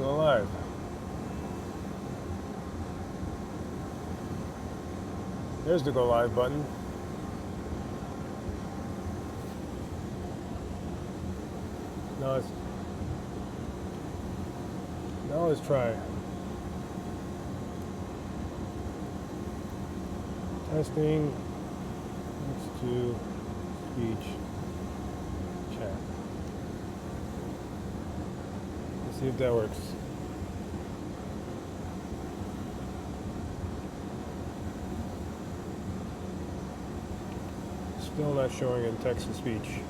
Go live. There's the go live button. Now let's try. Testing. Let's do speech chat. Let's see if that works. Still not showing in text to speech.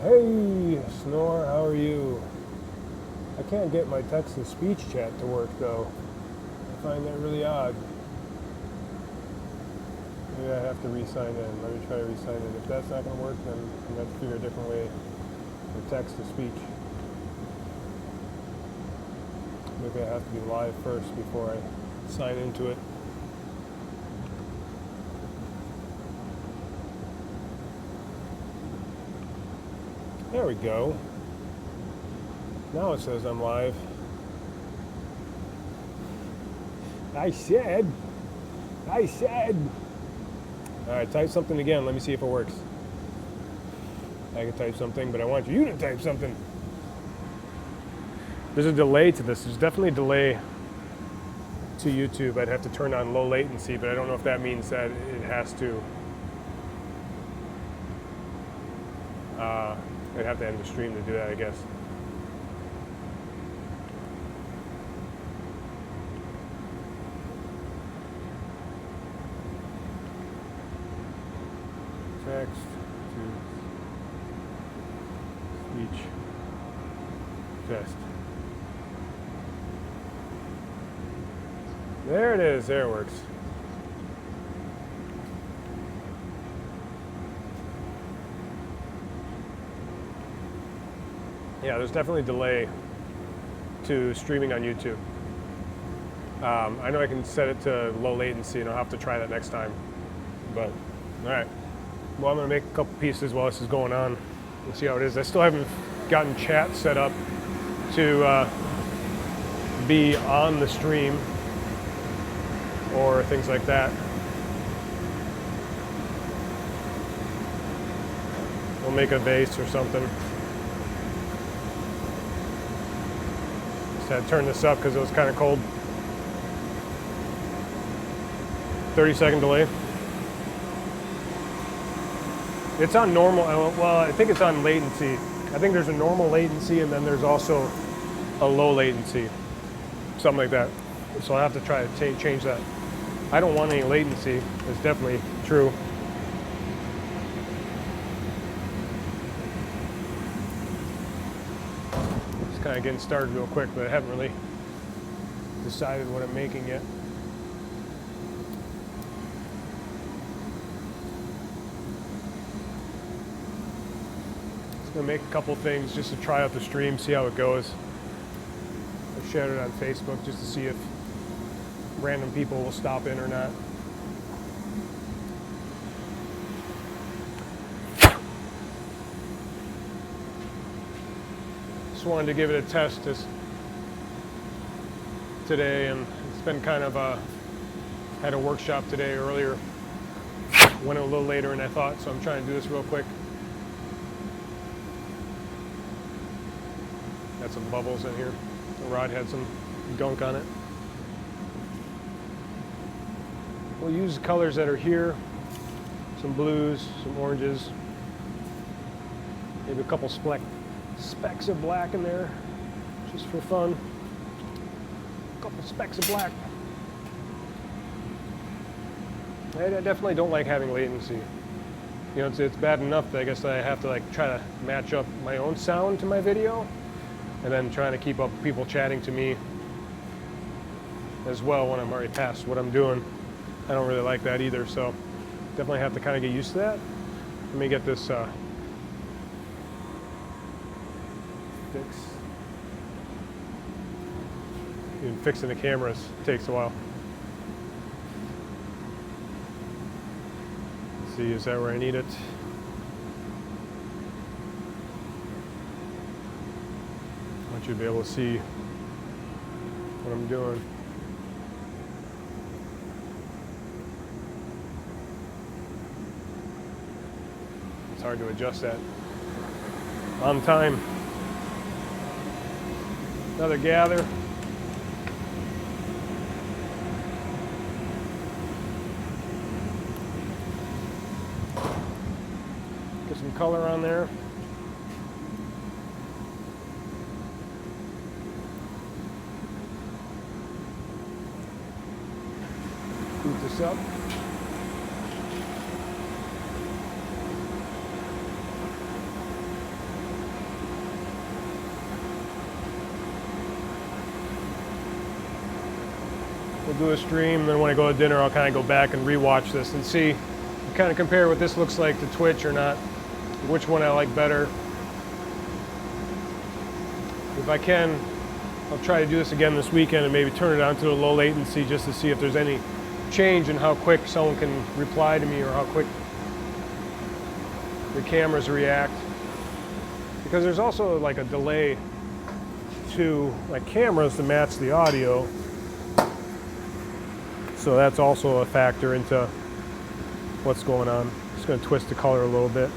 Hey, Snore, how are you? I can't get my text-to-speech chat to work, though. I find that really odd. Maybe I have to re-sign in. Let me try to re-sign in. If that's not going to work, then I'm going to have to figure a different way for text-to-speech. Maybe I have to be live first before I sign into it. There we go. Now it says I'm live. I said. All right, type something again. Let me see if it works. I can type something, but I want you to type something. There's a delay to this. There's definitely a delay to YouTube. I'd have to turn on low latency, but I don't know if that means that it has to. I'd have to end the stream to do that, I guess. Text to speech test. There it is. There it works. Yeah, there's definitely a delay to streaming on YouTube. I know I can set it to low latency, and I'll have to try that next time. But, all right. Well, I'm going to make a couple pieces while this is going on. Let's see how it is. I still haven't gotten chat set up to be on the stream or things like that. We'll make a vase or something. Just had to turn this up because it was kind of cold. 30-second delay. It's on normal, well, I think it's on latency. I think there's a normal latency and then there's also a low latency, something like that. So I'll have to try to change that. I don't want any latency, it's definitely true. Just kind of getting started real quick, but I haven't really decided what I'm making yet. Just gonna make a couple things just to try out the stream, see how it goes. I shared it on Facebook just to see if random people will stop in or not. Just wanted to give it a test today, and it's been kind of had a workshop today earlier. Went a little later than I thought, so I'm trying to do this real quick. Got some bubbles in here. The rod had some gunk on it. We'll use the colors that are here. Some blues, some oranges. Maybe a couple specks of black in there, just for fun. A couple specks of black. I definitely don't like having latency. You know, it's bad enough that I guess I have to like try to match up my own sound to my video, and then trying to keep up people chatting to me as well when I'm already past what I'm doing. I don't really like that either, so definitely have to kind of get used to that. Let me get this fixed. Even fixing the cameras takes a while. Let's see, is that where I need it? I want you to be able to see what I'm doing. It's hard to adjust that on time. Another gather. Get some color on there. Boot this up. We'll do a stream, then when I go to dinner, I'll kind of go back and rewatch this and see, kind of compare what this looks like to Twitch or not, which one I like better. If I can, I'll try to do this again this weekend and maybe turn it on to a low latency just to see if there's any change in how quick someone can reply to me or how quick the cameras react. Because there's also like a delay to like cameras to match the audio. So that's also a factor into what's going on. Just going to twist the color a little bit.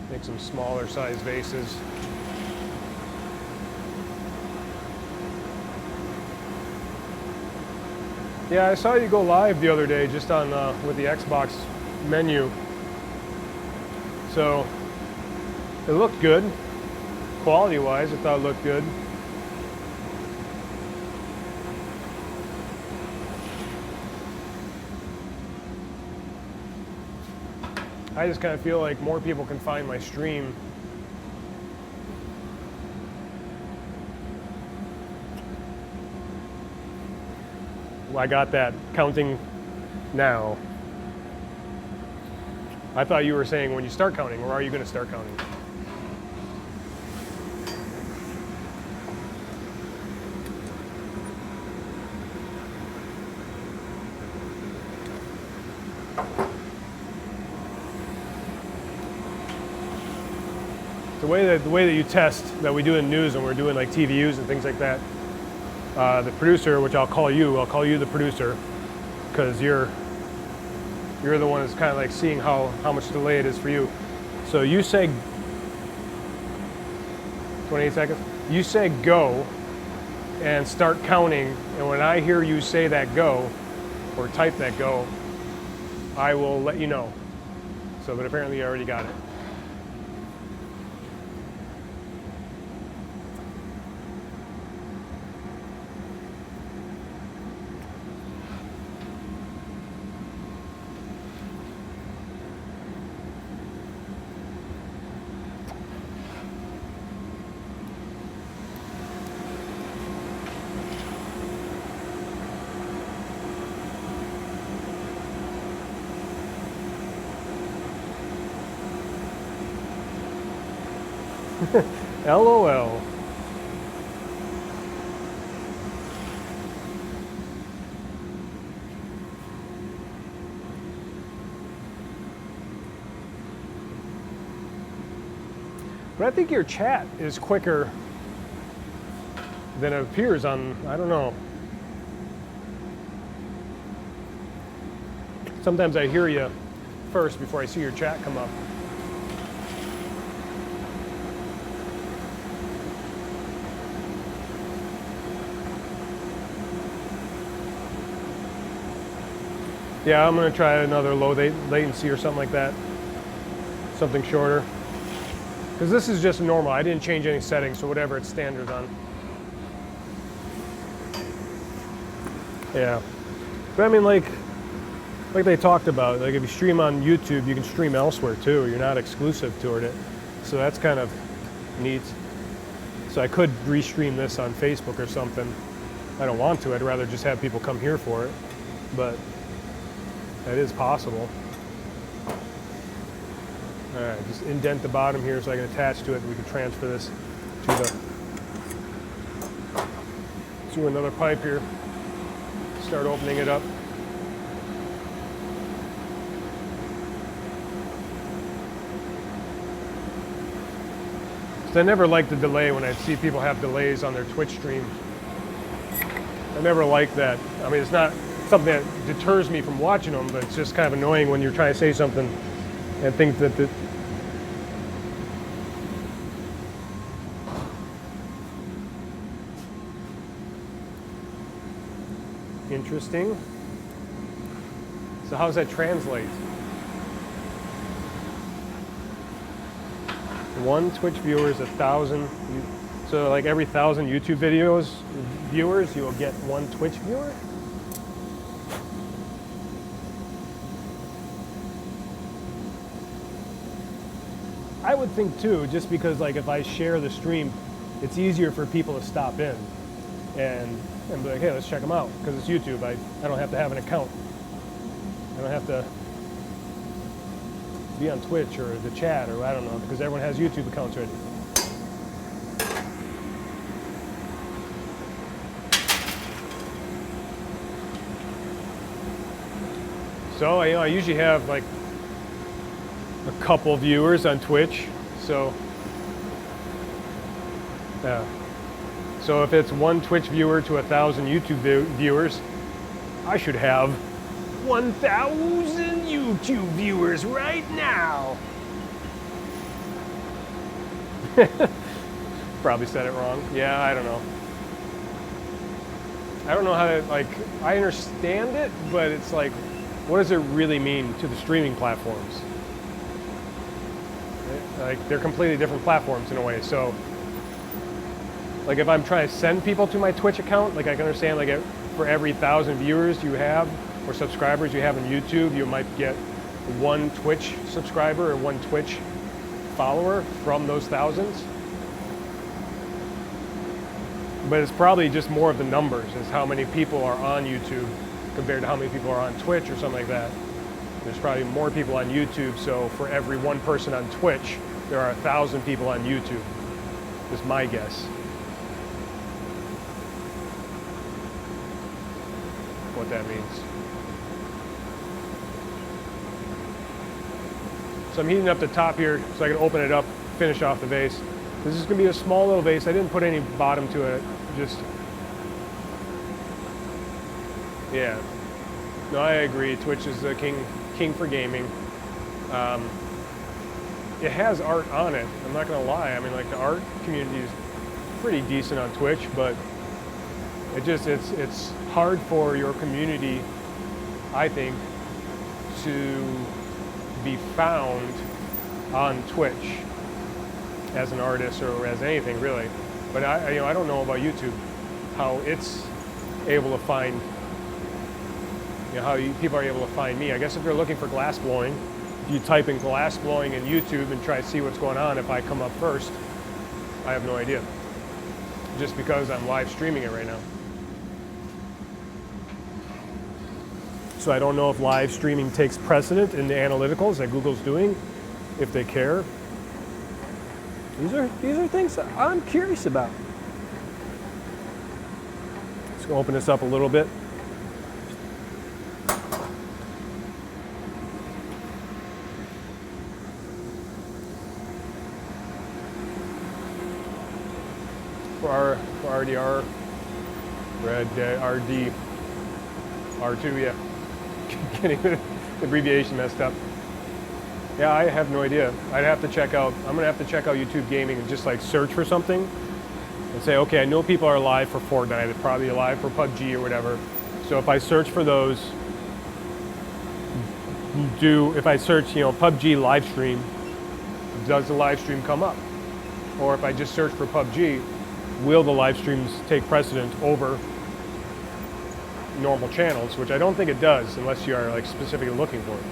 Make some smaller size vases. Yeah, I saw you go live the other day just on with the Xbox menu. So it looked good. Quality-wise, I thought it looked good. I just kind of feel like more people can find my stream. I got that counting now. I thought you were saying when you start counting, or are you going to start counting? The way that you test, that we do in news when we're doing like TVUs and things like that, the producer, which I'll call you the producer, because you're the one that's kind of like seeing how much delay it is for you. So you say 28 seconds. You say go and start counting, and when I hear you say that go or type that go, I will let you know. So, but apparently you already got it. LOL. But I think your chat is quicker than it appears on, I don't know. Sometimes I hear you first before I see your chat come up. Yeah, I'm gonna try another low latency or something like that. Something shorter. Because this is just normal. I didn't change any settings, so whatever it's standard on. Yeah. But I mean, like they talked about, like if you stream on YouTube, you can stream elsewhere too. You're not exclusive to it. So that's kind of neat. So I could restream this on Facebook or something. I don't want to. I'd rather just have people come here for it. But that is possible. All right, just indent the bottom here so I can attach to it and we can transfer this to another pipe here. Start opening it up. So I never liked the delay when I see people have delays on their Twitch stream. I never liked that. I mean, it's not something that deters me from watching them, but it's just kind of annoying when you're trying to say something and think that interesting. So how does that translate? One Twitch viewer is 1,000. So like every 1,000 YouTube viewers, you will get one Twitch viewer? I would think too, just because like if I share the stream, it's easier for people to stop in and be like, hey, let's check them out, because it's YouTube. I don't have to have an account. I don't have to be on Twitch or the chat or I don't know, because everyone has YouTube accounts already. So I usually have like a couple viewers on Twitch, so yeah. So if it's one Twitch viewer to 1,000 YouTube viewers, I should have 1,000 YouTube viewers right now. Probably said it wrong. Yeah, I don't know. I don't know how to, like, I understand it, but it's like, what does it really mean to the streaming platforms? Like, they're completely different platforms in a way, so like if I'm trying to send people to my Twitch account, like I can understand like for every 1,000 viewers you have or subscribers you have on YouTube, you might get one Twitch subscriber or one Twitch follower from those thousands. But it's probably just more of the numbers, is how many people are on YouTube compared to how many people are on Twitch or something like that. There's probably more people on YouTube, so for every one person on Twitch, there are 1,000 people on YouTube, is my guess. What that means. So I'm heating up the top here so I can open it up, finish off the vase. This is going to be a small little vase. I didn't put any bottom to it, just, yeah. No, I agree. Twitch is the king for gaming. It has art on it. I'm not going to lie. I mean, like the art community is pretty decent on Twitch, but it's hard for your community, I think, to be found on Twitch as an artist or as anything really. But I don't know about YouTube, how it's able to find, how people are able to find me. I guess if you're looking for glassblowing, if you type in glassblowing in YouTube and try to see what's going on, if I come up first, I have no idea. Just because I'm live streaming it right now. So I don't know if live streaming takes precedent in the analyticals that Google's doing, if they care. These are things that I'm curious about. Let's go open this up a little bit. For RDR, Red RD, R2, yeah. Getting the abbreviation messed up. Yeah, I have no idea. I'm gonna have to check out YouTube Gaming and just like search for something and say, okay, I know people are live for Fortnite, they're probably live for PUBG or whatever. So if I search for those, if I search, PUBG live stream, does the live stream come up? Or if I just search for PUBG, will the live streams take precedent over normal channels, which I don't think it does unless you are like specifically looking for it.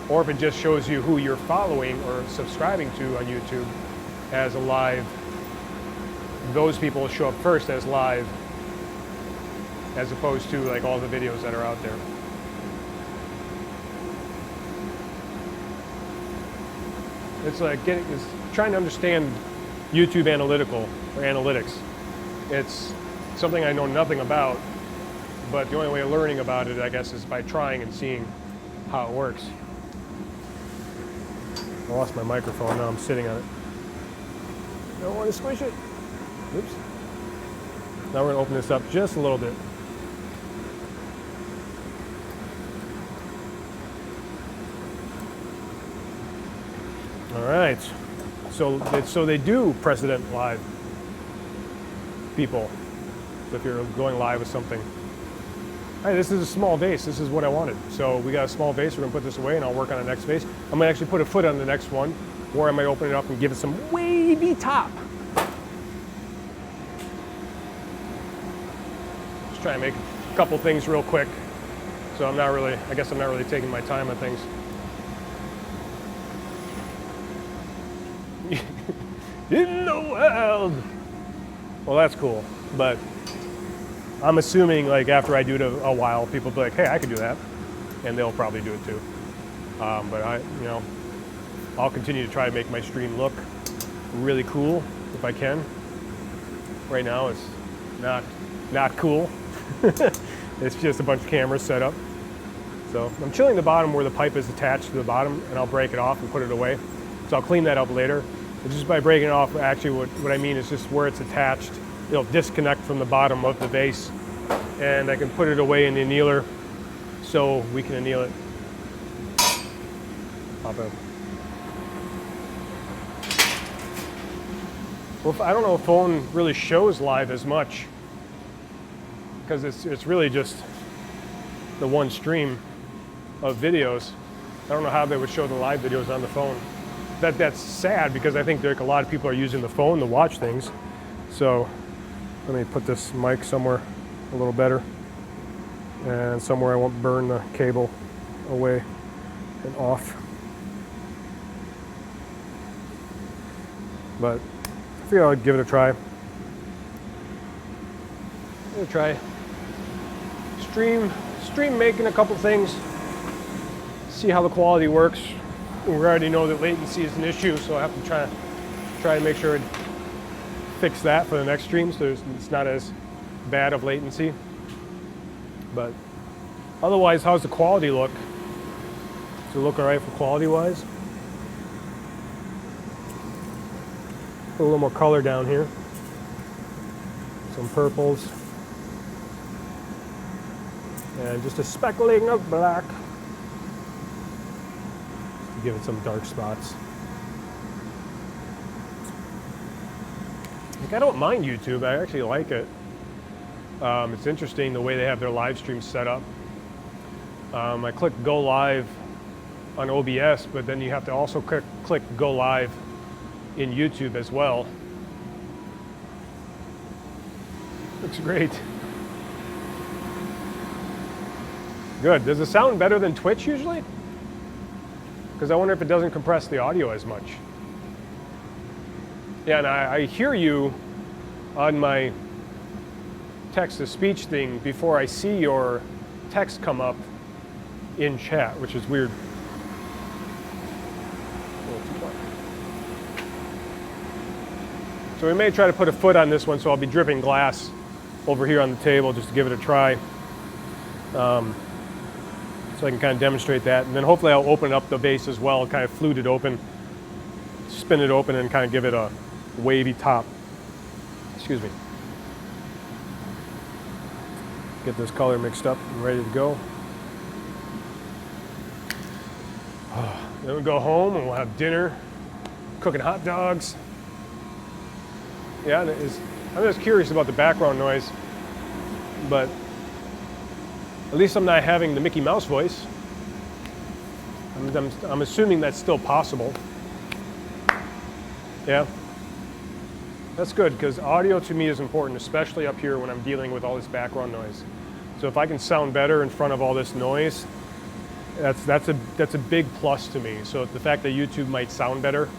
Or if it just shows you who you're following or subscribing to on YouTube as a live, those people will show up first as live as opposed to like all the videos that are out there. It's like trying to understand YouTube analytics. It's something I know nothing about, but the only way of learning about it, I guess, is by trying and seeing how it works. I lost my microphone, now I'm sitting on it. I don't want to squish it. Oops. Now we're going to open this up just a little bit. All right. So they do precedent live people. So if you're going live with something. Hey, this is a small vase. This is what I wanted. So we got a small vase. We're going to put this away and I'll work on the next vase. I'm going to actually put a foot on the next one, or I might open it up and give it some wavy top. Just try and make a couple things real quick. So I guess I'm not really taking my time on things. In the world. Well, that's cool, but I'm assuming like after I do it a while, people will be like, hey, I can do that, and they'll probably do it too. But I'll continue to try to make my stream look really cool if I can. Right now, it's not cool. It's just a bunch of cameras set up. So I'm chilling the bottom where the pipe is attached to the bottom, and I'll break it off and put it away. So I'll clean that up later. And just by breaking it off, actually what I mean is just where it's attached, it'll disconnect from the bottom of the vase, and I can put it away in the annealer so we can anneal it. Pop up. Well, I don't know if phone really shows live as much because it's really just the one stream of videos. I don't know how they would show the live videos on the phone. That's sad because I think like a lot of people are using the phone to watch things. So let me put this mic somewhere a little better and somewhere I won't burn the cable away and off. But I figured I'd give it a try. Stream making a couple things, see how the quality works. We already know that latency is an issue, so I have to try to make sure it fix that for the next stream, so it's not as bad of latency. But otherwise, how's the quality look? Does it look all right for quality-wise? Put a little more color down here. Some purples. And just a speckling of black. To give it some dark spots. Like, I don't mind YouTube, I actually like it. It's interesting the way they have their live streams set up. I click go live on OBS, but then you have to also click go live in YouTube as well. Looks great. Good. Does it sound better than Twitch usually? Because I wonder if it doesn't compress the audio as much. Yeah, and I hear you on my text-to-speech thing before I see your text come up in chat, which is weird. So we may try to put a foot on this one, so I'll be dripping glass over here on the table just to give it a try. So I can kind of demonstrate that. And then hopefully I'll open up the base as well, kind of flute it open, spin it open, and kind of give it a wavy top. Excuse me. Get this color mixed up and ready to go. Then we'll go home and we'll have dinner, cooking hot dogs. Yeah, I'm just curious about the background noise, but at least I'm not having the Mickey Mouse voice. I'm assuming that's still possible. Yeah. That's good, because audio to me is important, especially up here when I'm dealing with all this background noise. So if I can sound better in front of all this noise, that's a big plus to me. So the fact that YouTube might sound better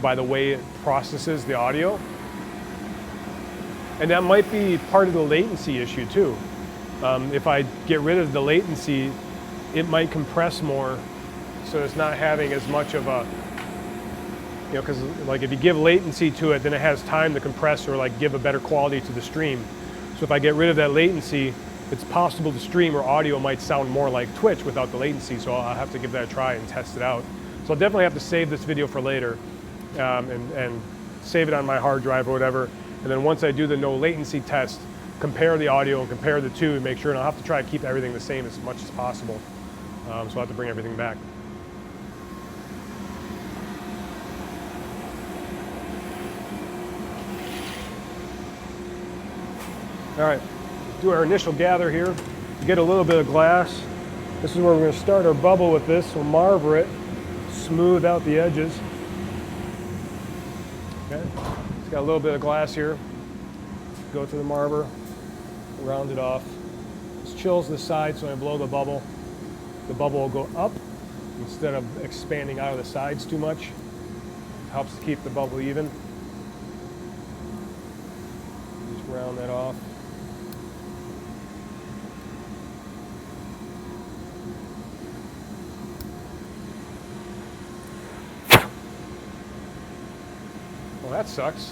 by the way it processes the audio, and that might be part of the latency issue too. If I get rid of the latency, it might compress more, so it's not having as much of a, because like if you give latency to it, then it has time to compress or like give a better quality to the stream. So if I get rid of that latency, it's possible to stream or audio might sound more like Twitch without the latency. So I'll have to give that a try and test it out. So I'll definitely have to save this video for later and save it on my hard drive or whatever. And then once I do the no latency test, compare the audio and compare the two and make sure, and I'll have to try to keep everything the same as much as possible. So I'll have to bring everything back. All right, do our initial gather here. Get a little bit of glass. This is where we're going to start our bubble with this. We'll marver it, smooth out the edges. Okay, it's got a little bit of glass here. Go to the marver, round it off. This chills the side, so when I blow the bubble will go up instead of expanding out of the sides too much. Helps to keep the bubble even. Just round that off. Well, that sucks.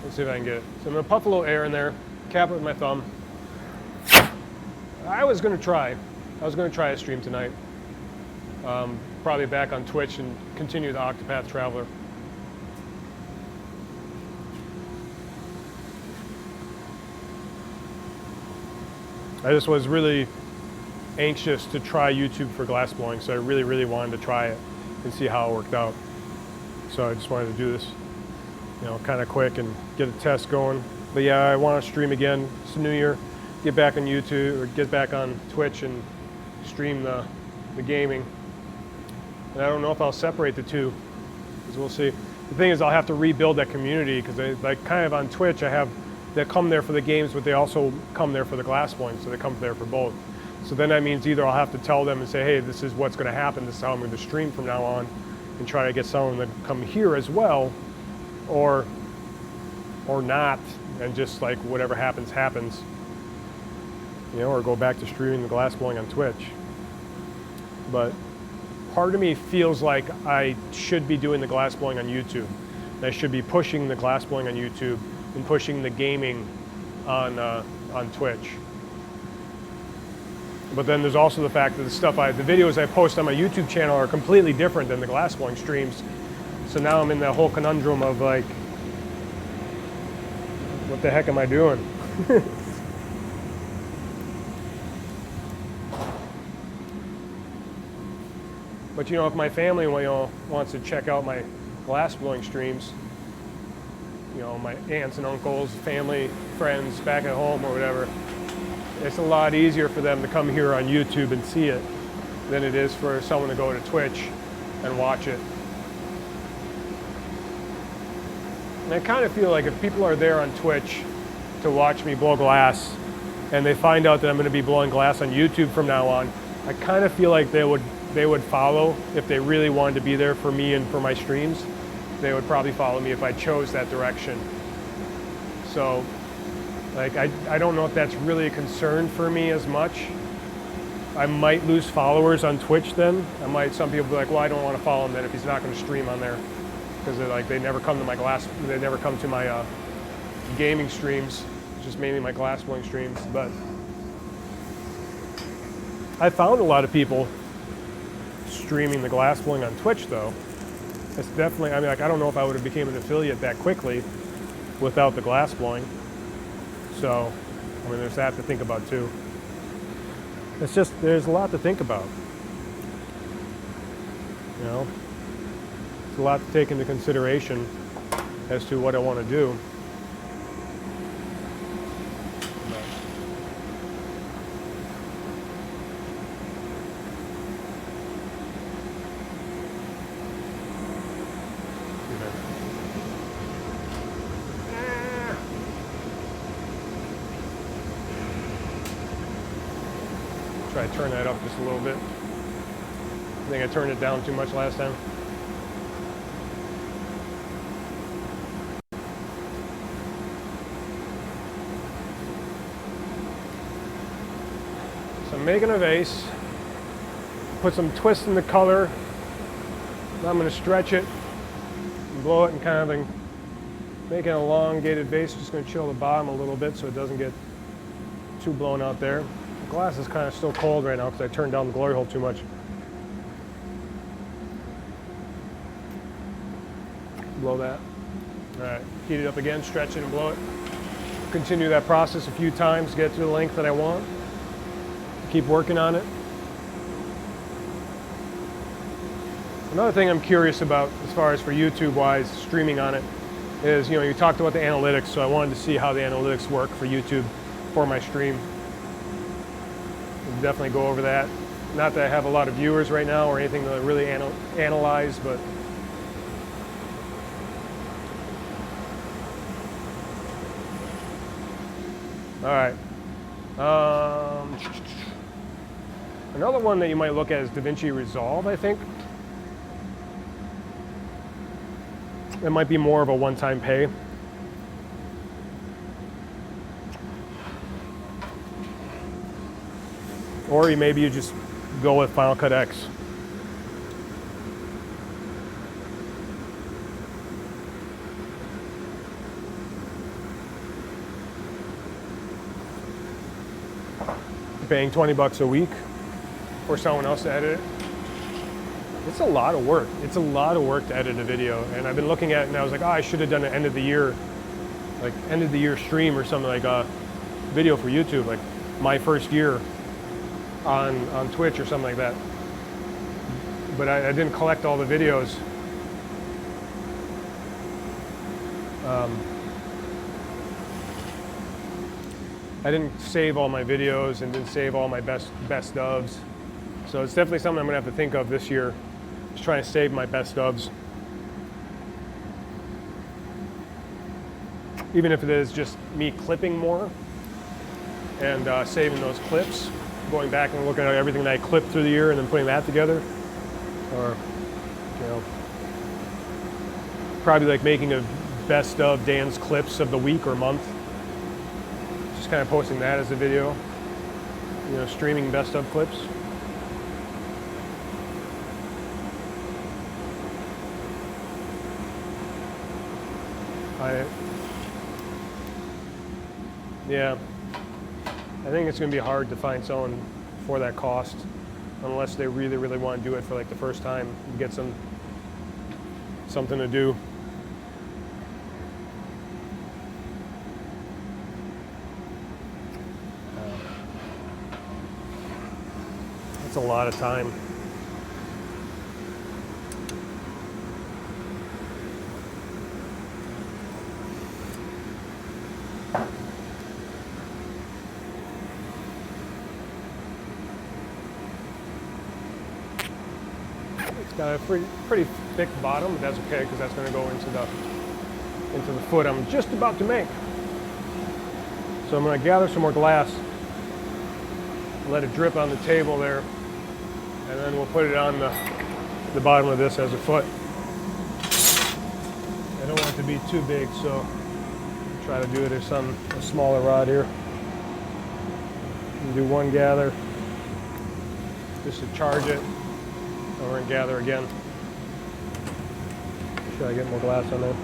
Let's see if I can get it. So I'm going to puff a little air in there, cap it with my thumb. I was going to try a stream tonight. Probably back on Twitch and continue the Octopath Traveler. I just was really anxious to try YouTube for glassblowing, so I really wanted to try it and see how it worked out. So I just wanted to do this, kind of quick and get a test going. But yeah, I want to stream again. It's the new year. Get back on YouTube or get back on Twitch and stream the gaming. And I don't know if I'll separate the two, because we'll see. The thing is, I'll have to rebuild that community, because like kind of on Twitch, they come there for the games, but they also come there for the glassblowing, so they come there for both. So then that means either I'll have to tell them and say, hey, this is what's going to happen, this is how I'm going to stream from now on, and try to get someone to come here as well, or not, and just like whatever happens, happens. Or go back to streaming the glassblowing on Twitch. But part of me feels like I should be doing the glassblowing on YouTube. I should be pushing the glassblowing on YouTube and pushing the gaming on Twitch. But then there's also the fact that the videos I post on my YouTube channel are completely different than the glassblowing streams. So now I'm in that whole conundrum of like, what the heck am I doing? But if my family wants to check out my glassblowing streams, my aunts and uncles, family, friends back at home or whatever, it's a lot easier for them to come here on YouTube and see it than it is for someone to go to Twitch and watch it. And I kind of feel like if people are there on Twitch to watch me blow glass and they find out that I'm going to be blowing glass on YouTube from now on, I kind of feel like they would follow. If they really wanted to be there for me and for my streams, they would probably follow me if I chose that direction. So like I don't know if that's really a concern for me as much, I might lose followers on Twitch then. Some people be like, well, I don't want to follow him then if he's not going to stream on there. Because they never come to my gaming streams, just mainly my glassblowing streams. But I found a lot of people streaming the glassblowing on Twitch though. It's definitely, I mean, like, I don't know if I would have became an affiliate that quickly without the glassblowing. So, I mean, there's that to think about too. It's just, there's a lot to think about. You know, it's a lot to take into consideration as to what I want to do. Try to turn that up just a little bit. I think I turned it down too much last time. So I'm making a vase, put some twist in the color. Now I'm going to stretch it and blow it and kind of make an elongated vase. Just going to chill the bottom a little bit so it doesn't get too blown out there. The glass is kind of still cold right now because I turned down the glory hole too much. Blow that. All right, heat it up again, stretch it and blow it. Continue that process a few times, get to the length that I want. Keep working on it. Another thing I'm curious about as far as for YouTube wise, streaming on it, is, you know, you talked about the analytics, so I wanted to see how the analytics work for YouTube for my stream. We'll definitely go over that. Not that I have a lot of viewers right now or anything to really analyze, but all right. Another one that you might look at is DaVinci Resolve, I think. It might be more of a one-time pay. Or maybe you just go with Final Cut X. Paying 20 bucks a week for someone else to edit it. It's a lot of work. It's a lot of work to edit a video. And I've been looking at it and I was like, oh, I should have done an end of the year, like end of the year stream or something, like a video for YouTube, like my first year on Twitch or something like that. But I didn't collect all the videos. I didn't save all my videos and didn't save all my best ofs. So it's definitely something I'm gonna have to think of this year. Just trying to save my best ofs. Even if it is just me clipping more and saving those clips, going back and looking at everything that I clipped through the year and then putting that together. Or, you know, probably like making a best of Dan's clips of the week or month. Just kind of posting that as a video, you know, streaming best of clips. Yeah, I think it's going to be hard to find someone for that cost unless they really, really want to do it for like the first time and get something to do. That's a lot of time. It's got a pretty thick bottom, but that's okay because that's going to go into the foot I'm just about to make. So I'm going to gather some more glass, let it drip on the table there, and then we'll put it on the bottom of this as a foot. I don't want it to be too big, so I'll try to do it as a smaller rod here. And do one gather. just to charge it. And we're going to gather again. Should I get more glass on there?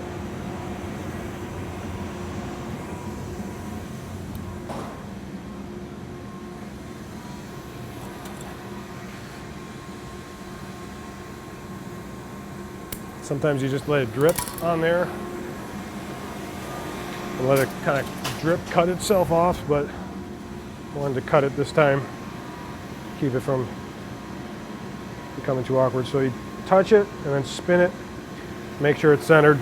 Sometimes you just let it drip on there and let it kind of drip cut itself off, but I wanted to cut it this time, keep it from becoming too awkward. So you touch it and then spin it, make sure it's centered.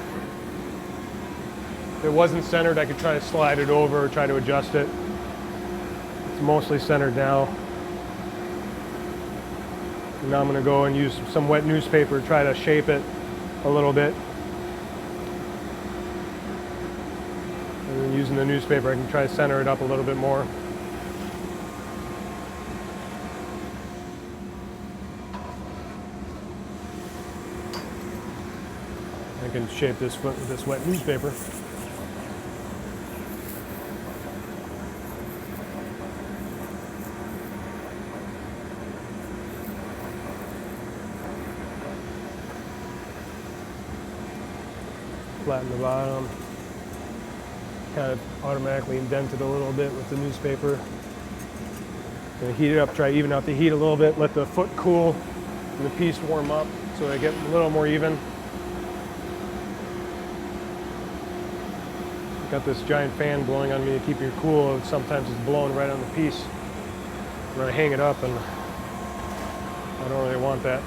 If it wasn't centered, I could try to slide it over or try to adjust it. It's mostly centered now. And now I'm going to go and use some wet newspaper to try to shape it a little bit. And then using the newspaper, I can try to center it up a little bit more. I can shape this foot with this wet newspaper. Flatten the bottom. Kind of automatically indent it a little bit with the newspaper. Gonna heat it up, try to even out the heat a little bit, let the foot cool and the piece warm up so they get a little more even. Got this giant fan blowing on me to keep me cool, and sometimes it's blowing right on the piece. I'm gonna hang it up, and I don't really want that.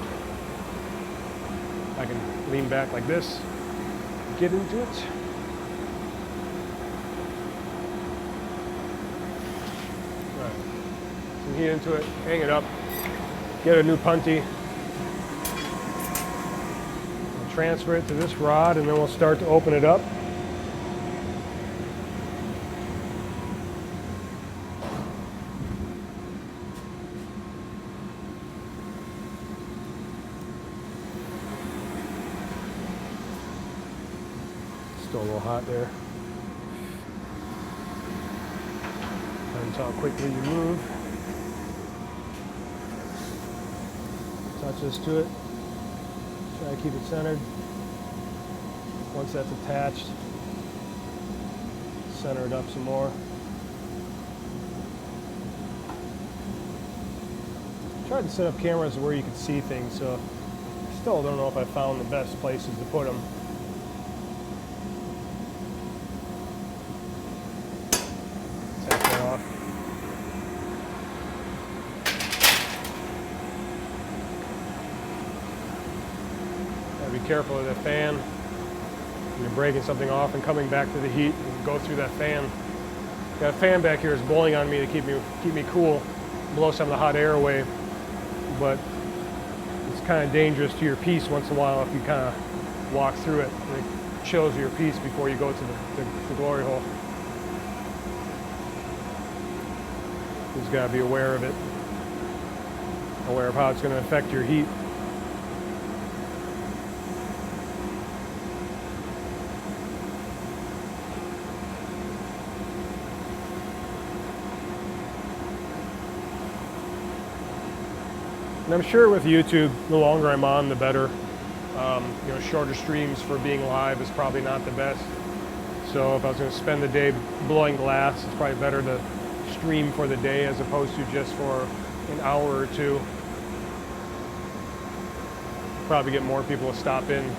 I can lean back like this, get into it. All right. Some heat into it, hang it up, get a new punty. I'll transfer it to this rod, and then we'll start to open it up. Still a little hot there. Depends how quickly you move. Touch this to it. Try to keep it centered. Once that's attached, center it up some more. Tried to set up cameras where you could see things, so still don't know if I found the best places to put them. Be careful of the fan. When you're breaking something off and coming back to the heat, and go through that fan. That fan back here is blowing on me to keep me cool, blow some of the hot air away. But it's kind of dangerous to your piece once in a while if you kind of walk through it. And it chills your piece before you go to the glory hole. You just got to be aware of it, aware of how it's going to affect your heat. And I'm sure with YouTube, the longer I'm on, the better. You know, shorter streams for being live is probably not the best. So if I was going to spend the day blowing glass, it's probably better to stream for the day as opposed to just for an hour or two. Probably get more people to stop in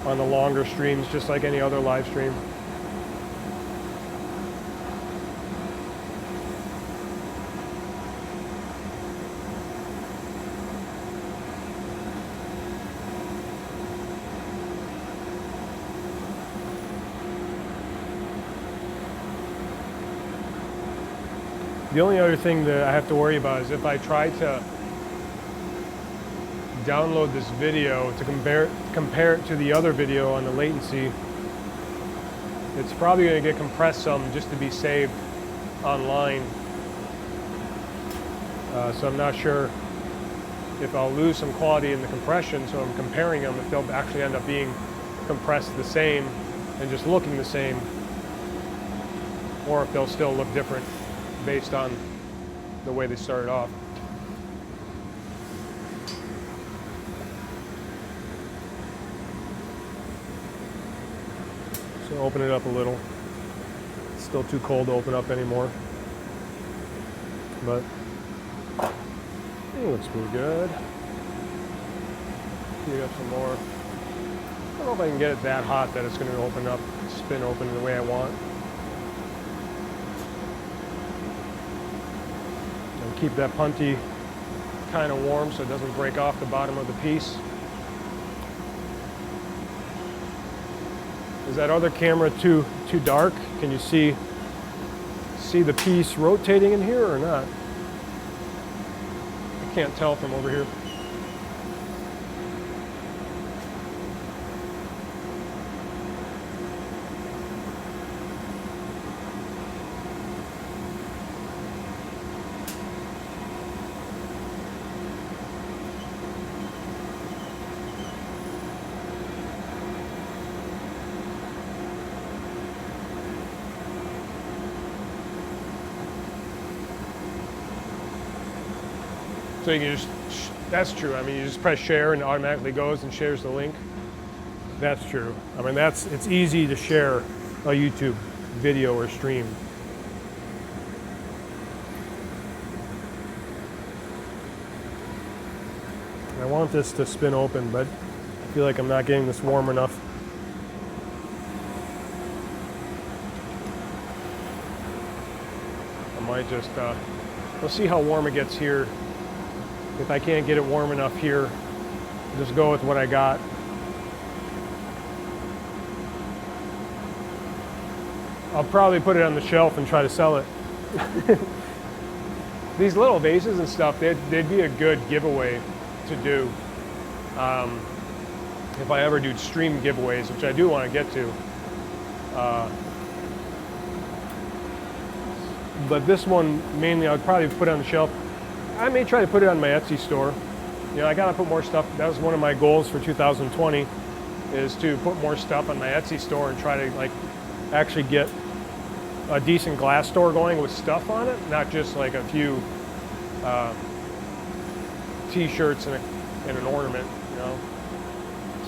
on the longer streams, just like any other live stream. The only other thing that I have to worry about is if I try to download this video to compare it to the other video on the latency, it's probably going to get compressed some just to be saved online. So I'm not sure if I'll lose some quality in the compression, so I'm comparing them, if they'll actually end up being compressed the same and just looking the same, or if they'll still look different based on the way they started off. So open it up a little. It's still too cold to open up anymore. But it looks pretty good. Heat up some more. I don't know if I can get it that hot that it's going to open up, spin open the way I want. And keep that punty kind of warm so it doesn't break off the bottom of the piece. Is that other camera too dark? Can you see the piece rotating in here or not? I can't tell from over here. So you can just, that's true. I mean, you just press share and it automatically goes and shares the link. That's true. I mean, it's easy to share a YouTube video or stream. I want this to spin open, but I feel like I'm not getting this warm enough. I might just, we'll see how warm it gets here. If I can't get it warm enough here, I'll just go with what I got. I'll probably put it on the shelf and try to sell it. These little vases and stuff, they'd be a good giveaway to do. If I ever do stream giveaways, which I do want to get to. But this one, mainly, I would probably put on the shelf. I may try to put it on my Etsy store. You know, I gotta put more stuff. That was one of my goals for 2020, is to put more stuff on my Etsy store and try to like actually get a decent glass store going with stuff on it, not just like a few t-shirts and an ornament, you know.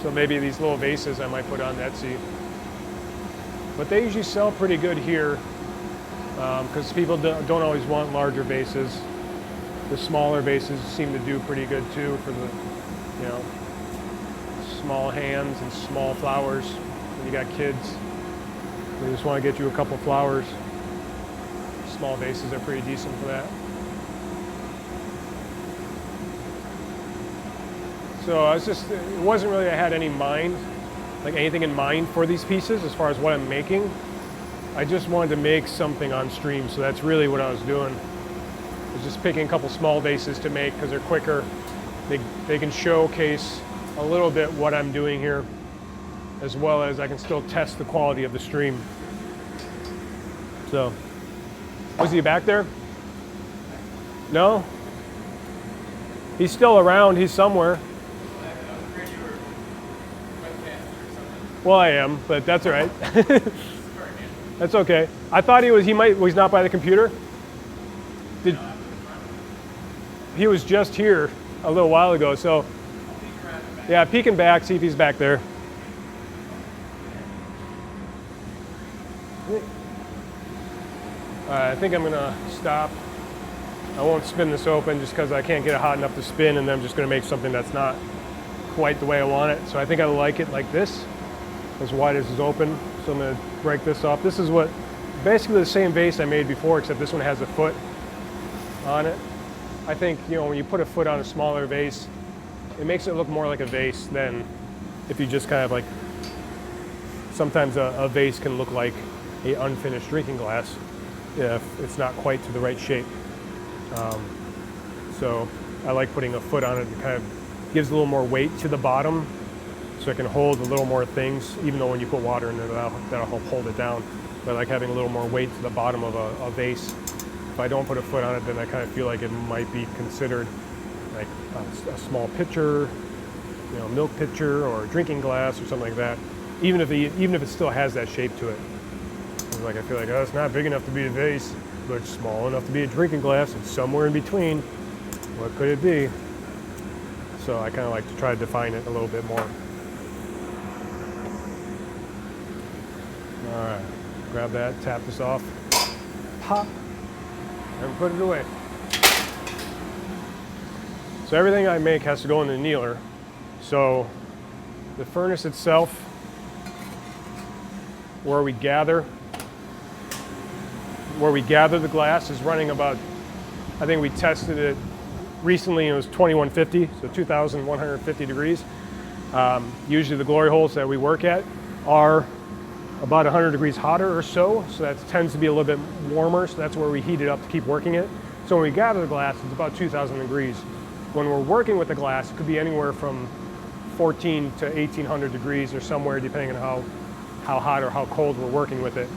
So maybe these little vases I might put on Etsy. But they usually sell pretty good here because people don't always want larger vases. The smaller vases seem to do pretty good too for the, you know, small hands and small flowers. When you got kids, they just want to get you a couple flowers. Small vases are pretty decent for that. So I was just, it wasn't really I had any mind, like anything in mind for these pieces as far as what I'm making. I just wanted to make something on stream, so that's really what I was doing. I was just picking a couple small vases to make because they're quicker. They can showcase a little bit what I'm doing here, as well as I can still test the quality of the stream. So, was he back there? No? He's still around, he's somewhere. Well, I am, but that's all right. That's okay. I thought he's not by the computer. He was just here a little while ago, so yeah, peeking back, see if he's back there. I think I'm gonna stop. I won't spin this open just because I can't get it hot enough to spin, and then I'm just gonna make something that's not quite the way I want it. So I think I like it like this, as wide as it's open. So I'm gonna break this off. This is basically the same vase I made before, except this one has a foot on it. I think, you know, when you put a foot on a smaller vase, it makes it look more like a vase than if you just kind of like, sometimes a vase can look like a unfinished drinking glass if it's not quite to the right shape. So I like putting a foot on it. It kind of gives a little more weight to the bottom, so it can hold a little more things, even though when you put water in there, that'll help hold it down. But I like having a little more weight to the bottom of a vase. If I don't put a foot on it, then I kind of feel like it might be considered like a small pitcher, you know, milk pitcher or a drinking glass or something like that. Even if it still has that shape to it. It's like I feel like, oh, it's not big enough to be a vase, but it's small enough to be a drinking glass. It's somewhere in between. What could it be? So I kind of like to try to define it a little bit more. All right, grab that, tap this off, pop, and put it away. So everything I make has to go in the annealer. So the furnace itself, where we gather the glass, is running about, I think we tested it recently, and it was 2150, so 2150 degrees. Usually the glory holes that we work at are about 100 degrees hotter or so that tends to be a little bit warmer, so that's where we heat it up to keep working it. So when we gather the glass, it's about 2000 degrees. When we're working with the glass, it could be anywhere from 14 to 1800 degrees or somewhere, depending on how hot or how cold we're working with it.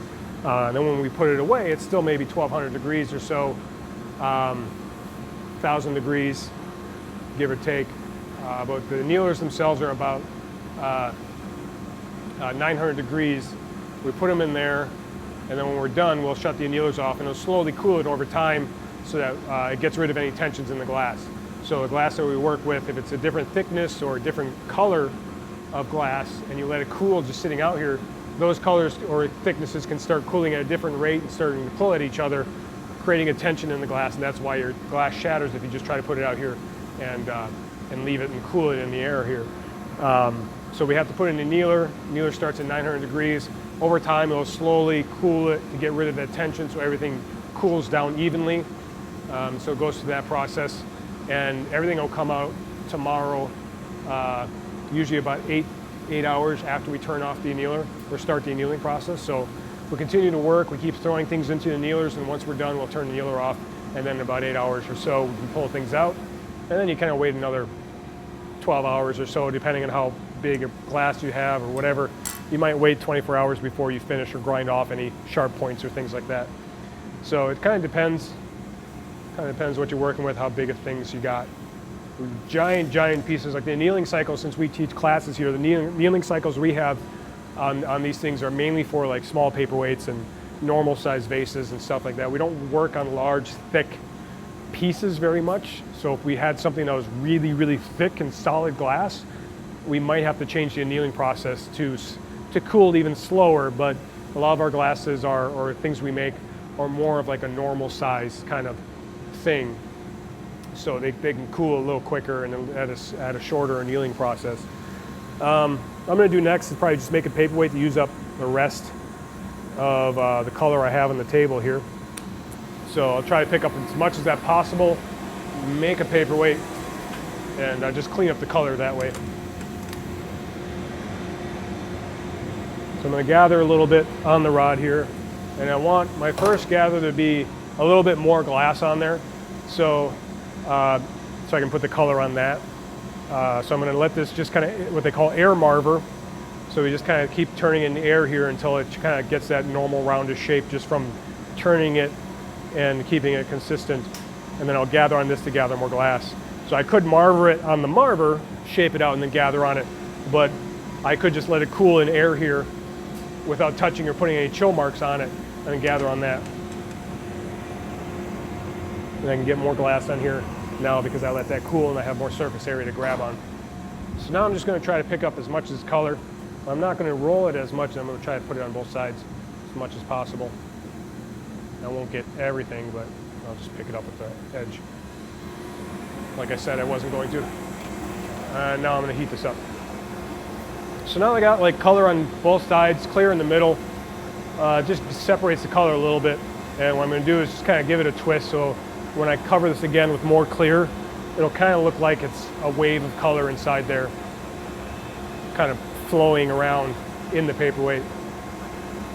And then when we put it away, it's still maybe 1200 degrees or so, 1000 degrees, give or take. But the annealers themselves are about 900 degrees. We put them in there, and then when we're done, we'll shut the annealers off, and it'll slowly cool it over time so that it gets rid of any tensions in the glass. So the glass that we work with, if it's a different thickness or a different color of glass, and you let it cool just sitting out here, those colors or thicknesses can start cooling at a different rate and starting to pull at each other, creating a tension in the glass, and that's why your glass shatters if you just try to put it out here and leave it and cool it in the air here. So we have to put in the annealer. Annealer starts at 900 degrees. Over time, it'll slowly cool it to get rid of that tension so everything cools down evenly. So it goes through that process, and everything will come out tomorrow, usually about eight hours after we turn off the annealer or start the annealing process. So we continue to work, we keep throwing things into the annealers, and once we're done, we'll turn the annealer off, and then in about 8 hours or so, we can pull things out, and then you kind of wait another 12 hours or so, depending on how big a glass you have or whatever. You might wait 24 hours before you finish or grind off any sharp points or things like that. So it kind of depends what you're working with, how big of things you got. Giant pieces, like the annealing cycle, since we teach classes here, the annealing cycles we have on these things are mainly for like small paperweights and normal size vases and stuff like that. We don't work on large, thick pieces very much. So if we had something that was really thick and solid glass, we might have to change the annealing process to cool even slower, but a lot of our glasses or things we make are more of like a normal size kind of thing. So they can cool a little quicker and at a shorter annealing process. I'm going to do next is probably just make a paperweight to use up the rest of the color I have on the table here. So I'll try to pick up as much as that possible, make a paperweight, and just clean up the color that way. So I'm going to gather a little bit on the rod here, and I want my first gather to be a little bit more glass on there, so I can put the color on that. So I'm going to let this just kind of what they call air marver. So we just kind of keep turning in the air here until it kind of gets that normal roundish shape just from turning it and keeping it consistent. And then I'll gather on this to gather more glass. So I could marver it on the marver, shape it out, and then gather on it. But I could just let it cool in air here without touching or putting any chill marks on it, and then gather on that. And I can get more glass on here now because I let that cool and I have more surface area to grab on. So now I'm just going to try to pick up as much as color. I'm not going to roll it as much, I'm going to try to put it on both sides as much as possible. I won't get everything, but I'll just pick it up at the edge. Like I said, I wasn't going to. Now I'm going to heat this up. So now I got like color on both sides, clear in the middle. Just separates the color a little bit. And what I'm going to do is just kind of give it a twist, so when I cover this again with more clear, it'll kind of look like it's a wave of color inside there, kind of flowing around in the paperweight.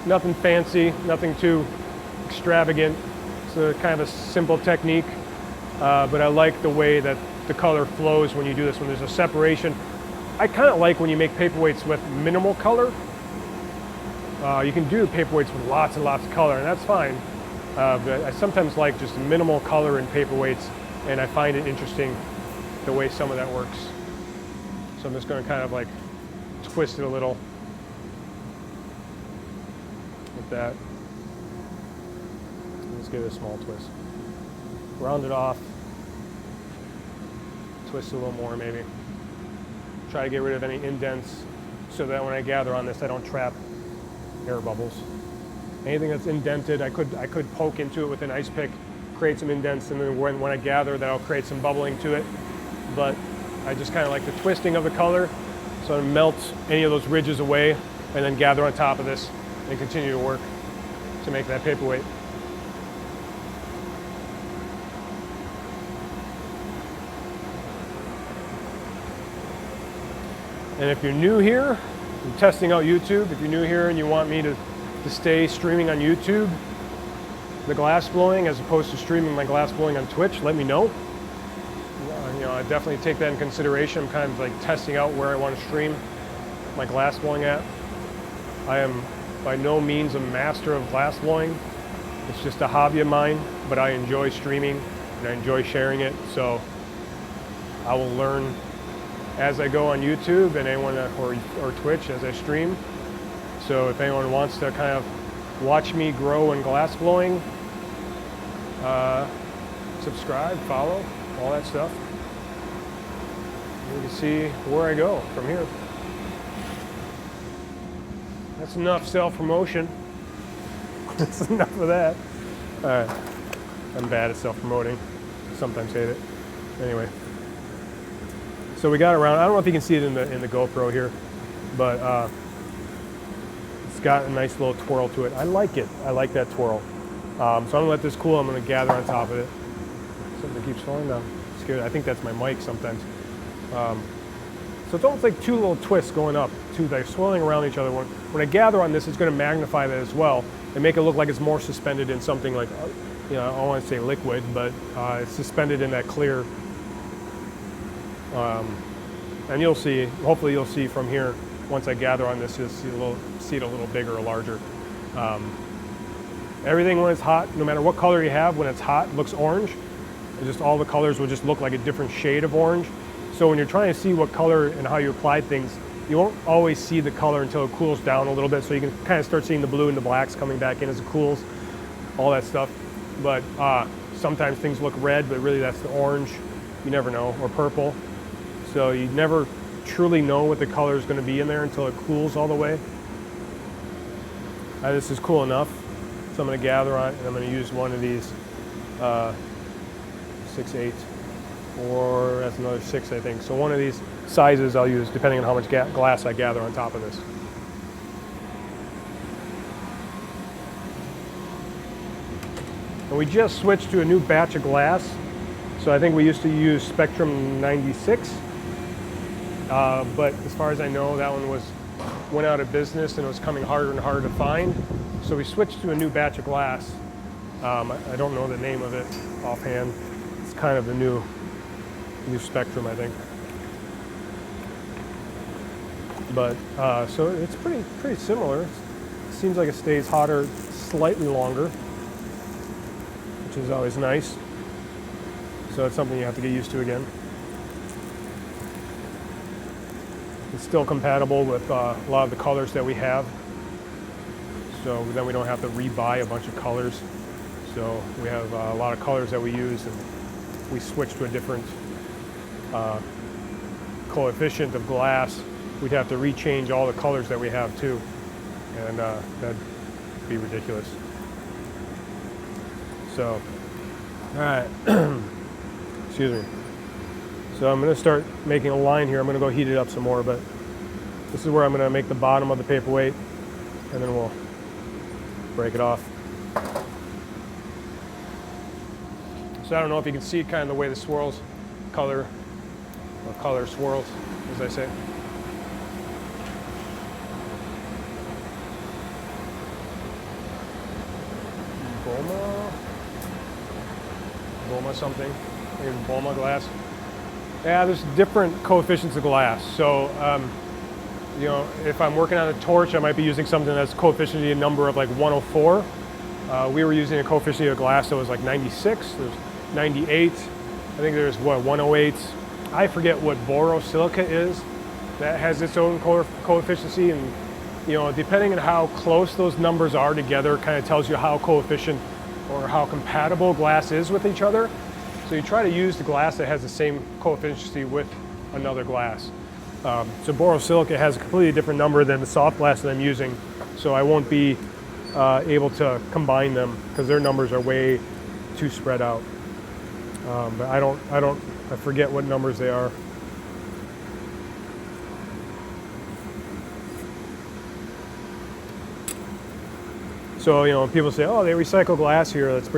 Nothing fancy, nothing too extravagant. It's a kind of a simple technique, but I like the way that the color flows when you do this, when there's a separation. I kind of like when you make paperweights with minimal color. You can do paperweights with lots and lots of color, and that's fine. But I sometimes like just minimal color in paperweights, and I find it interesting the way some of that works. So I'm just going to kind of like twist it a little with that. Let's give it a small twist. Round it off. Twist it a little more maybe. Try to get rid of any indents so that when I gather on this I don't trap air bubbles. Anything that's indented, I could poke into it with an ice pick, create some indents, and then when I gather, that'll create some bubbling to it. But I just kind of like the twisting of the color, so it melts any of those ridges away, and then gather on top of this and continue to work to make that paperweight. And if you're new here, I'm testing out YouTube. If you're new here and you want me to stay streaming on YouTube, the glass blowing, as opposed to streaming my glass blowing on Twitch, let me know. I definitely take that in consideration. I'm kind of like testing out where I want to stream my glass blowing at. I am by no means a master of glass blowing. It's just a hobby of mine, but I enjoy streaming and I enjoy sharing it. So I will learn as I go on YouTube and anyone or Twitch as I stream. So if anyone wants to kind of watch me grow in glass blowing, subscribe, follow, all that stuff. You can see where I go from here. That's enough self-promotion. That's enough of that. All right. I'm bad at self-promoting. Sometimes hate it. Anyway. So we got around. I don't know if you can see it in the GoPro here, but it's got a nice little twirl to it. I like it. I like that twirl. So I'm gonna let this cool. I'm gonna gather on top of it. Something keeps falling down. It's good. I think that's my mic sometimes. So it's almost like two little twists going up, they're swirling around each other. When I gather on this, it's going to magnify that as well and make it look like it's more suspended in something like, I don't want to say liquid, but it's suspended in that clear. And you'll see, hopefully you'll see from here, once I gather on this, you'll see it a little bigger or larger. Everything when it's hot, no matter what color you have, when it's hot, looks orange. And just all the colors will just look like a different shade of orange. So when you're trying to see what color and how you apply things, you won't always see the color until it cools down a little bit. So you can kind of start seeing the blue and the blacks coming back in as it cools, all that stuff. But sometimes things look red, but really that's the orange. You never know, or purple. So you never truly know what the color is going to be in there until it cools all the way. This is cool enough. So I'm going to gather on it, and I'm going to use one of these 6/8. Or that's another 6, I think. So one of these sizes I'll use depending on how much glass I gather on top of this. And we just switched to a new batch of glass. So I think we used to use Spectrum 96. But as far as I know, that one went out of business and it was coming harder and harder to find. So we switched to a new batch of glass. I don't know the name of it offhand. It's kind of the new Spectrum, I think. But so it's pretty similar. It seems like it stays hotter slightly longer, which is always nice. So it's something you have to get used to again. It's still compatible with a lot of the colors that we have. So then we don't have to rebuy a bunch of colors. So we have a lot of colors that we use, and we switch to a different coefficient of glass. We'd have to rechange all the colors that we have too, and that'd be ridiculous. So, all right, excuse me. So I'm going to start making a line here. I'm going to go heat it up some more, but this is where I'm going to make the bottom of the paperweight, and then we'll break it off. So I don't know if you can see kind of the way the swirls, color swirls, as I say. Boma something, maybe Boma glass. Yeah, there's different coefficients of glass. So, if I'm working on a torch, I might be using something that's coefficient number of like 104. We were using a coefficient of glass that was like 96. There's 98. I think there's 108. I forget what borosilicate is. That has its own coefficient, and depending on how close those numbers are together, kind of tells you how coefficient or how compatible glass is with each other. So you try to use the glass that has the same coefficient with another glass. So borosilicate has a completely different number than the soft glass that I'm using. So I won't be able to combine them because their numbers are way too spread out. But I forget what numbers they are. So, you know, people say, oh, they recycle glass here, let's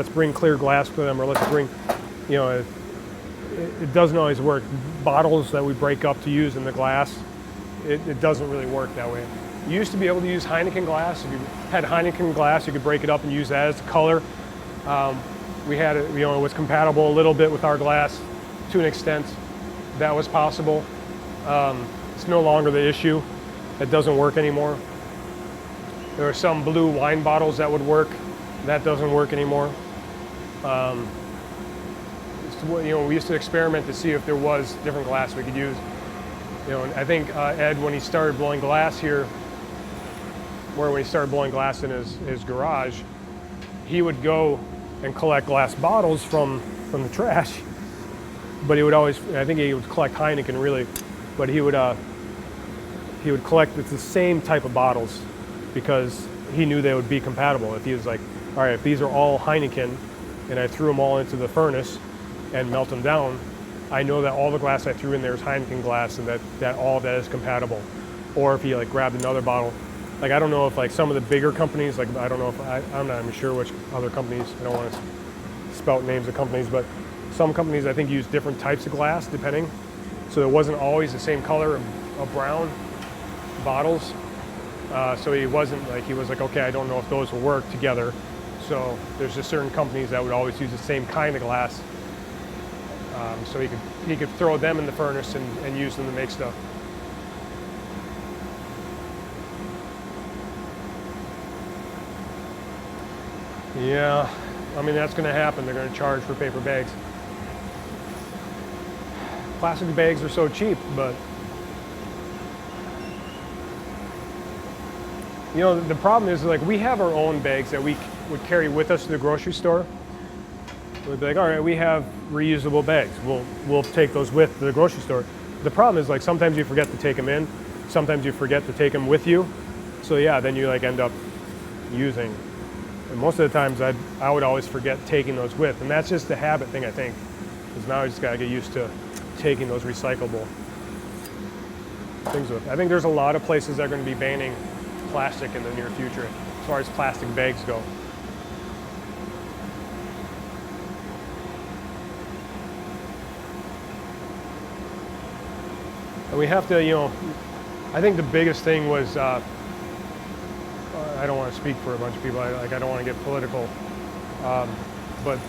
bring clear glass to them, or let's bring, you know, it doesn't always work. Bottles that we break up to use in the glass, it doesn't really work that way. You used to be able to use Heineken glass. If you had Heineken glass, you could break it up and use that as a color. We had it, you know, it was compatible a little bit with our glass to an extent. That was possible. It's no longer the issue. It doesn't work anymore. There are some blue wine bottles that would work. That doesn't work anymore. You know, we used to experiment to see if there was different glass we could use. You know, and I think Ed, when he started blowing glass here, when he started blowing glass in his garage, he would go and collect glass bottles from the trash. But he would always, I think he would collect Heineken really, but he would collect the same type of bottles because he knew they would be compatible. If he was like, all right, if these are all Heineken and I threw them all into the furnace and melt them down, I know that all the glass I threw in there is Heineken glass and that all of that is compatible. Or if he like grabbed another bottle, like I don't know if like some of the bigger companies, like I don't know if I'm not even sure which other companies, I don't want to spout names of companies, but some companies I think use different types of glass depending. So it wasn't always the same color of brown bottles. So he was like, okay, I don't know if those will work together. So there's just certain companies that would always use the same kind of glass. So he could throw them in the furnace and use them to make stuff. Yeah, I mean, that's going to happen. They're going to charge for paper bags. Plastic bags are so cheap, but you know, the problem is like we have our own bags that we would carry with us to the grocery store. We'd be like, all right, we have reusable bags. We'll take those with to the grocery store. The problem is like sometimes you forget to take them in. Sometimes you forget to take them with you. So yeah, then you like end up using. And most of the times I would always forget taking those with. And that's just the habit thing, I think. Because now I just got to get used to taking those recyclable things with. I think there's a lot of places that are going to be banning plastic in the near future as far as plastic bags go. And we have to, you know, I think the biggest thing was, I don't want to speak for a bunch of people, I don't want to get political, but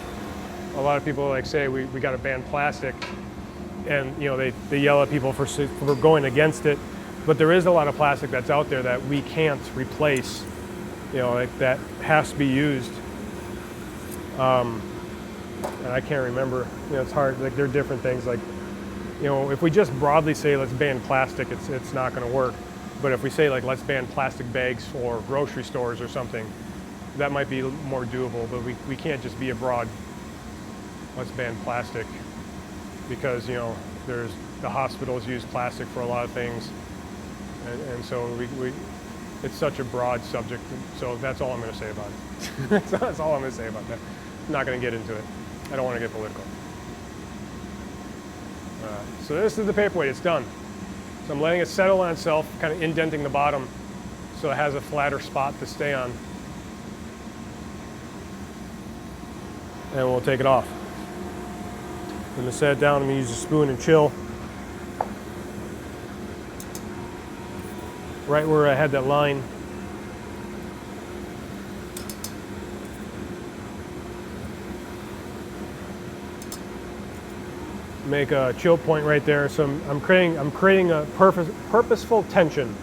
a lot of people like say we got to ban plastic, and you know they yell at people for going against it, but there is a lot of plastic that's out there that we can't replace, you know, like that has to be used. And I can't remember, you know, it's hard, like there are different things, like, you know, if we just broadly say let's ban plastic, it's not going to work. But if we say like let's ban plastic bags for grocery stores or something, that might be more doable. But we can't just be a broad let's ban plastic, because you know there's the hospitals use plastic for a lot of things, and so it's such a broad subject. So that's all I'm going to say about it. That's all I'm going to say about that. I'm not going to get into it. I don't want to get political. So this is the paperweight. It's done. So I'm letting it settle on itself, kind of indenting the bottom so it has a flatter spot to stay on. And we'll take it off. I'm going to set it down. I'm going to use a spoon and chill. Right where I had that line. Make a chill point right there. So I'm creating a purposeful tension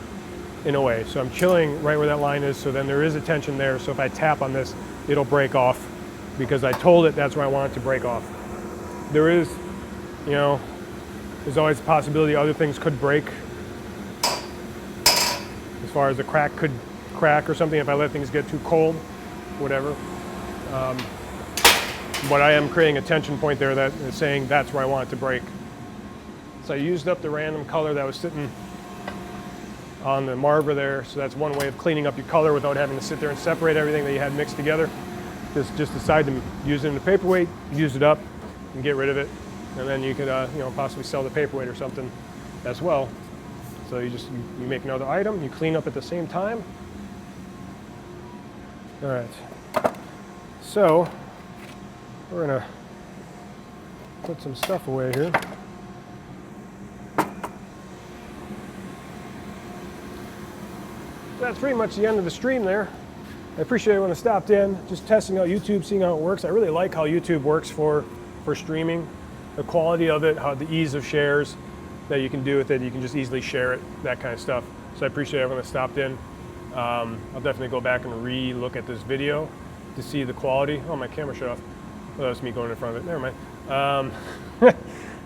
in a way. So I'm chilling right where that line is, so then there is a tension there. So if I tap on this, it'll break off because I told it that's where I want it to break off. There is, you know, there's always a possibility other things could break. As far as the crack could crack or something if I let things get too cold, whatever. But I am creating a tension point there that is saying that's where I want it to break. So I used up the random color that was sitting on the Marver there. So that's one way of cleaning up your color without having to sit there and separate everything that you had mixed together. Just decide to use it in the paperweight, use it up, and get rid of it. And then you could possibly sell the paperweight or something as well. So you make another item, you clean up at the same time. All right. So we're gonna put some stuff away here. That's pretty much the end of the stream there. I appreciate everyone that stopped in, just testing out YouTube, seeing how it works. I really like how YouTube works for streaming, the quality of it, how the ease of shares that you can do with it. You can just easily share it, that kind of stuff. So I appreciate everyone that stopped in. I'll definitely go back and re-look at this video to see the quality. Oh, my camera shut off. Oh, that was me going in front of it. Never mind.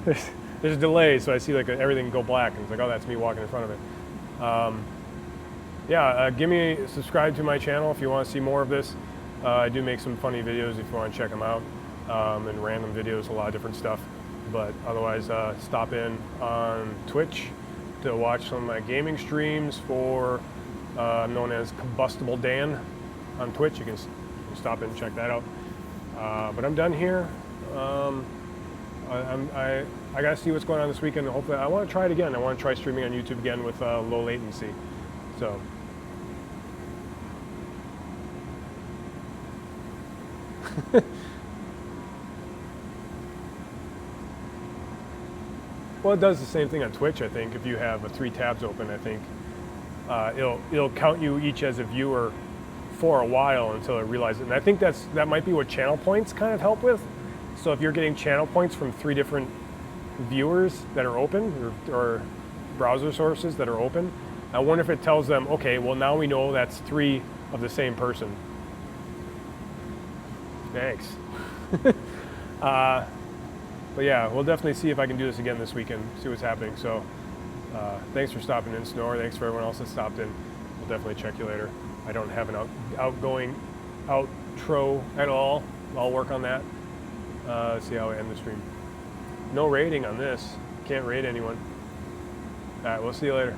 There's a delay, so I see like everything go black, and it's like, oh, that's me walking in front of it. Subscribe to my channel if you want to see more of this. I do make some funny videos if you want to check them out, and random videos, a lot of different stuff. But otherwise, stop in on Twitch to watch some of my gaming streams for known as Combustible Dan on Twitch. You can stop in and check that out. But I'm done here. I gotta see what's going on this weekend. Hopefully, I want to try it again. I want to try streaming on YouTube again with low latency. So. Well, it does the same thing on Twitch, I think. If you have 3 tabs open, I think it'll count you each as a viewer for a while until it realizes it. And I think that might be what channel points kind of help with. So if you're getting channel points from 3 different viewers that are open, or browser sources that are open, I wonder if it tells them, okay, well, now we know that's 3 of the same person. Thanks. But yeah, we'll definitely see if I can do this again this weekend, see what's happening. So thanks for stopping in, Snore. Thanks for everyone else that stopped in. We'll definitely check you later. I don't have an outgoing outro at all. I'll work on that. Let's see how I end the stream. No rating on this. Can't rate anyone. All right, we'll see you later.